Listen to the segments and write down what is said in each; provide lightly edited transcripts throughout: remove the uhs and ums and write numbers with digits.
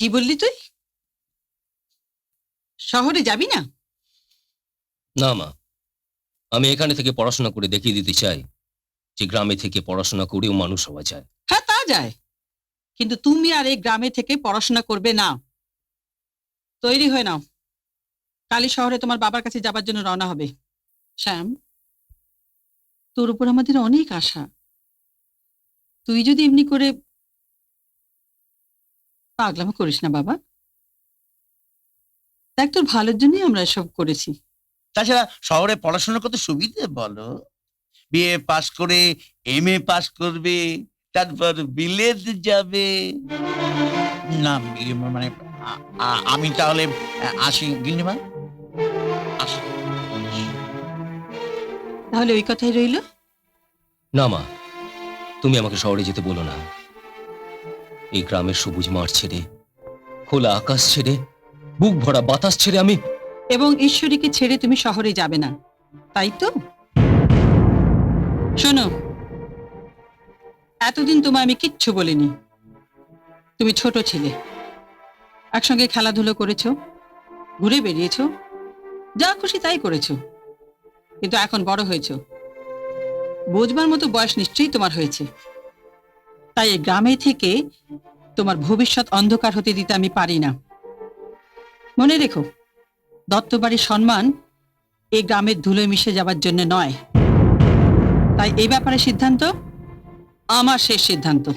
কি বললি তুই? শহরে যাবি না? না মা, আমি এখানে থেকে পড়াশোনা করে দেখিয়ে দিতে চাই যে গ্রামে থেকে পড়াশোনা করেও মানুষ হওয়া যায়। হ্যাঁ, তা যায়, কিন্তু তুমি আর এই গ্রামে থেকে পড়াশোনা করবে না। তৈরি হয়ে নাও, কালই শহরে তোমার বাবার কাছে যাবার জন্য রওনা হবে। শ্যাম, তোর উপর আমাদের অনেক আশা। তুই যদি এমনি করে পাগলামো করিস না বাবা। দেখ, তোর ভালোর জন্যই আমরা এসব করেছি। তাছাড়া শহরে পড়াশোনা করতে সুবিধে বলো, বিএ পাস করে এমএ পাস করবে, তারপর বিলেত যাবে। না মানে আমি তাহলে আসি গিন্নিমা, আসি। তাহলে ওই কথাই রইল। না মা, তুমি আমাকে শহরে যেতে বলো না। এই গ্রামের সবুজ মাঠ ছেড়ে, খোলা আকাশ ছেড়ে, বুক ভরা বাতাস ছেড়ে আমি এবং ঈশ্বরীকে ছেড়ে তুমি শহরে যাবে না, তাই তো? শোনো, এতদিন তোমায় আমি কিচ্ছু বলিনি। তুমি ছোট ছিলে, একসঙ্গে খেলাধুলো করেছো, ঘুরে বেরিয়েছো, যা খুশি তাই করেছো। কিন্তু এখন বড় হয়েছো, বুঝবার মতো বয়স নিশ্চয়ই তোমার হয়েছে। তাই এই গ্রামে থেকে তোমার ভবিষ্যৎ অন্ধকার হতে দিতে আমি পারি না। মনে রেখো, দত্তবাড়ির সম্মান এই গ্রামের ধুলোয় মিশে যাবার জন্য নয়। তাই এই ব্যাপারে সিদ্ধান্ত আমার, শেষ সিদ্ধান্ত।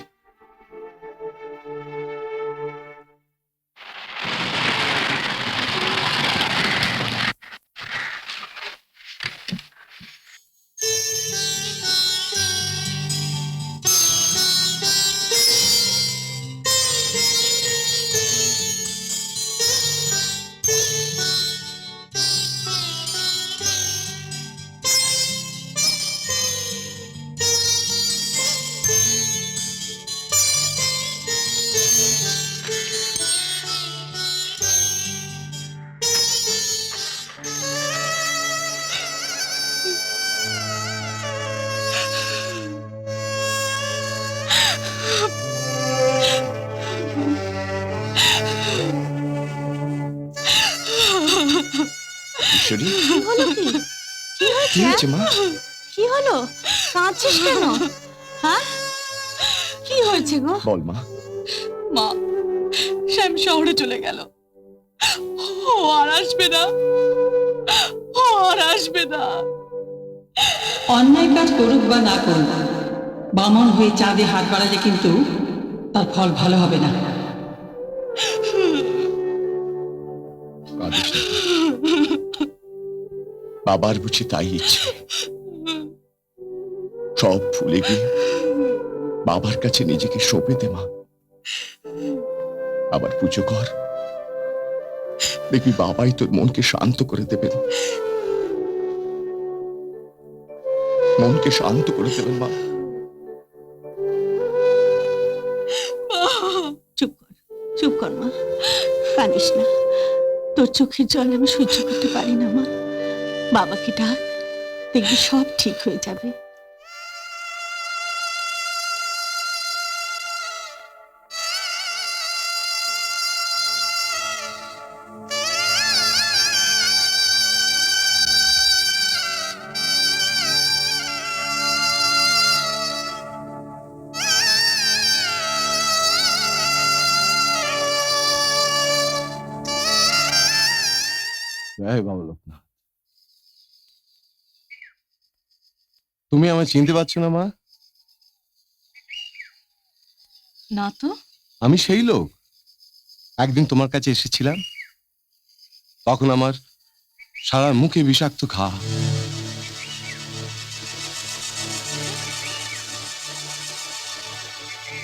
ঈশ্বরী, কি হলো? কি হয়েছে মা? কি হলো? কাঁদছিস কেন? হ্যাঁ, কি হয়েছে গো? বল মা। মা, শ্যাম শহরে চলে গেল। ও আর আসবে না, ও আর আসবে না। অন্যায় কাজ করুক বা না করুক, বামন হয়ে চাঁদে হাত বাড়ালে কিন্তু তার ফল ভালো হবে না। কাঁদিস না। বাবার বুঝি তাই ইচ্ছে, সব ভুলে গিয়ে বাবার কাছে নিজেকে সঁপে দে মা। আবার পুজো কর, দেখবি বাবাই তোর মনকে শান্ত করে দেবেন। মনকে শান্ত করে দেবেন মা। চুপ কর, চুপ কর মা, কাঁদিস না। তোর চোখের জল আমি সহ্য করতে পারি না মা। বাবাকে ডাক, দেখবি সব ঠিক হয়ে যাবে। জয় বাবা লোকনাথ। তুমি আমায় চিনতে পারছো না মা? না তো। আমি সেই লোক, একদিন তোমার কাছে এসেছিলাম, তখন আমার সারা মুখে বিষাক্ত ঘা।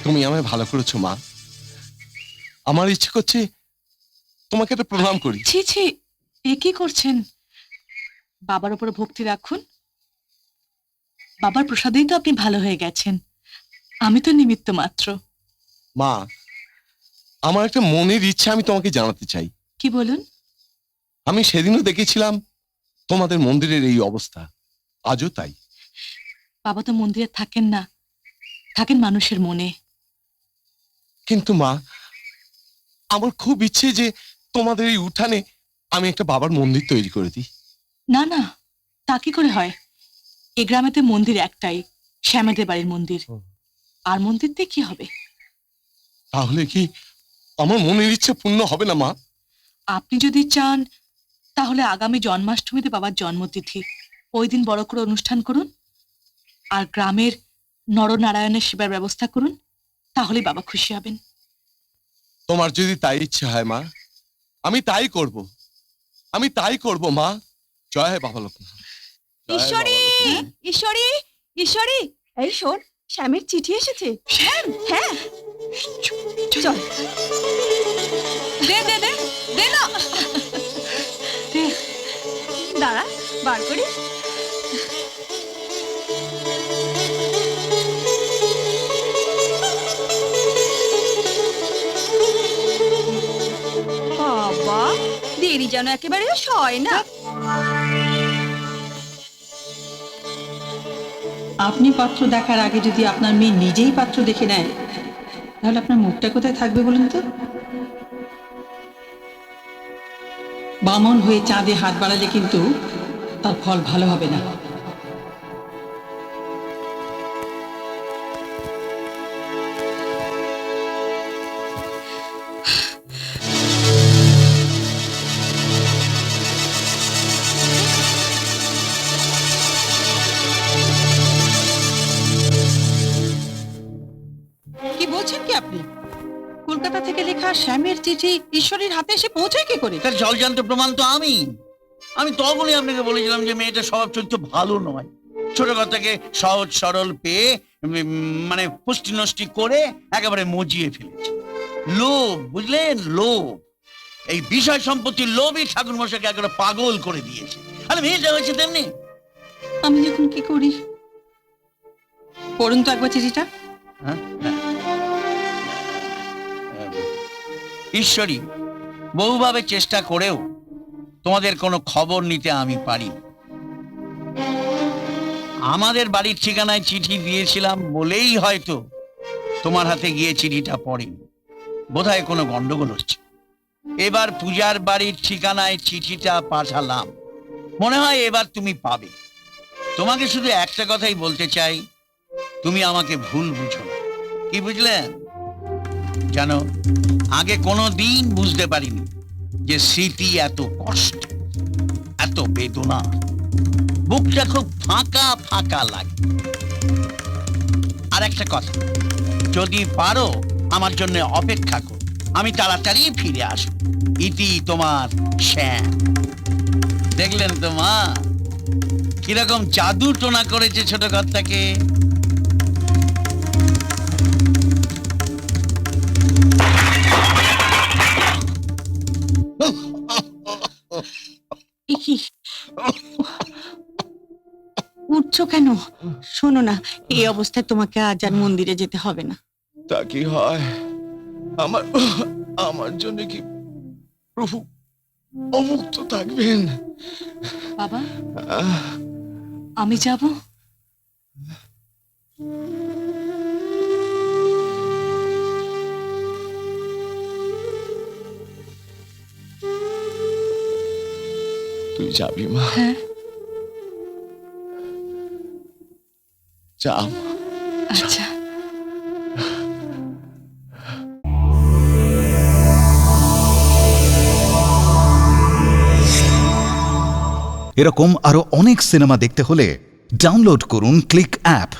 তুমি আমায় ভালো করেছো মা। আমার ইচ্ছে করছে তোমাকে একটা প্রণাম করি। ছি ছি, এ কি করছেন? বাবার উপর ভক্তি রাখুন। বাবার প্রসাদেই তো আপনি ভালো হয়ে গেছেন, আমি তো নিমিত্ত মাত্র। মা, আমার একটা মনের ইচ্ছা আমি তোমাকে জানাতে চাই। কি বলুন? আমি সেদিনও দেখেছিলাম তোমাদের মন্দিরের এই অবস্থা, আজও তাই। বাবা তো মন্দিরে থাকেন না, থাকেন মানুষের মনে। কিন্তু মা, আমার খুব ইচ্ছে যে তোমাদের এই উঠানে আমি একটা বাবার মন্দির তৈরি করে দিই। না না, তা কি করে হয়? এ গ্রামেতে মন্দির একটাই, শ্যামেদের বাড়ির মন্দির। আর মন্দির দিয়ে কি হবে? তাহলে কি আমার মনের ইচ্ছে পূর্ণ হবে না মা? আপনি যদি চান তাহলে আগামী জন্মাষ্টমীতে বাবার জন্মতিথি, ওই দিন বড় করে অনুষ্ঠান করুন আর গ্রামের নরনারায়ণের সেবার ব্যবস্থা করুন, তাহলেই বাবা খুশি হবেন। তোমার যদি তাই ইচ্ছে হয় মা, আমি তাই করব, আমি তাই করব মা। জয় বাবা লোকনাথ। ঈশ্বরী, ঈশ্বরী, ঈশ্বরী, এই শোন, শ্যামের চিঠি এসেছে। শ্যাম? হ্যাঁ, চল। দে দে দে দে না, দে। দাঁড়া, বার করি। বাবা, দেরি যেন একেবারে সয় না। আপনি পাত্র দেখার আগে যদি আপনার মেয়ে নিজেই পাত্র দেখে নেয়, তাহলে আপনার মুখটা কোথায় থাকবে বলুন তো? বামন হয়ে চাঁদে হাত বাড়ালে কিন্তু তার ফল ভালো হবে না। কি বলছেন কি আপনি? কলকাতা থেকে লেখা শ্যামের চিঠি ঈশ্বরীর হাতে এসে পৌঁছায় কি করে? তার জলজান্ত প্রমাণ তো আমি তখনই আপনাকে বলেছিলাম যে মেয়েটা স্বভাব চরিত্র ভালো নয়। ছোট কথাকে সহজ সরল পেয়ে মানে পুষ্টি নষ্টি করে একেবারে মজিয়ে ফেলেছে। লোভ, বুঝলেন, লোভ। এই বিষয় সম্পত্তির লোভই ঠাকুর মশাইকে একেবারে পাগল করে দিয়েছে। আরে মেয়েটা হয়েছে তেমনি। আমি যখন কি করি? পড়ুন তো একবার চিঠিটা। হ্যাঁ? ঈশ্বরী, বহুভাবে চেষ্টা করেও তোমাদের কোনো খবর নিতে আমি পারি। আমাদের বাড়ির ঠিকানায় চিঠি দিয়েছিলাম বলেই হয়তো তোমার হাতে গিয়ে চিঠিটা পড়েনি। বোধহয় কোনো গন্ডগোল হচ্ছে। এবার পূজার বাড়ির ঠিকানায় চিঠিটা পাঠালাম, মনে হয় এবার তুমি পাবে। তোমাকে শুধু একটা কথাই বলতে চাই, তুমি আমাকে ভুল বুঝো না। কি বুঝলেন? জানো, আগে কোনো দিন বুঝতে পারিনি যে স্মৃতি এত কষ্ট, এত বেদনা, বুকটা খুব ফাঁকা ফাঁকা লাগে। আর একটা কথা, যদি পারো আমার জন্য অপেক্ষা করো, আমি তাড়াতাড়ি ফিরে আসবো। ইতি তোমার শ্যাম। দেখলেন তো মা, কিরকম জাদু টোনা করেছে ছোট কর্তাকে। কি উঠছো কেন? শোনো না, এই অবস্থায় তোমাকে আজ আর মন্দিরে যেতে হবে না। তা কি হয়? আমার জন্য কি প্রভু অমুক্ত থাকবেন? বাবা, আমি যাব। তুই যাবি মা? হ্যাঁ, যা। আচ্ছা। এরকম আরো অনেক সিনেমা দেখতে হলে ডাউনলোড করুন ক্লিক অ্যাপ।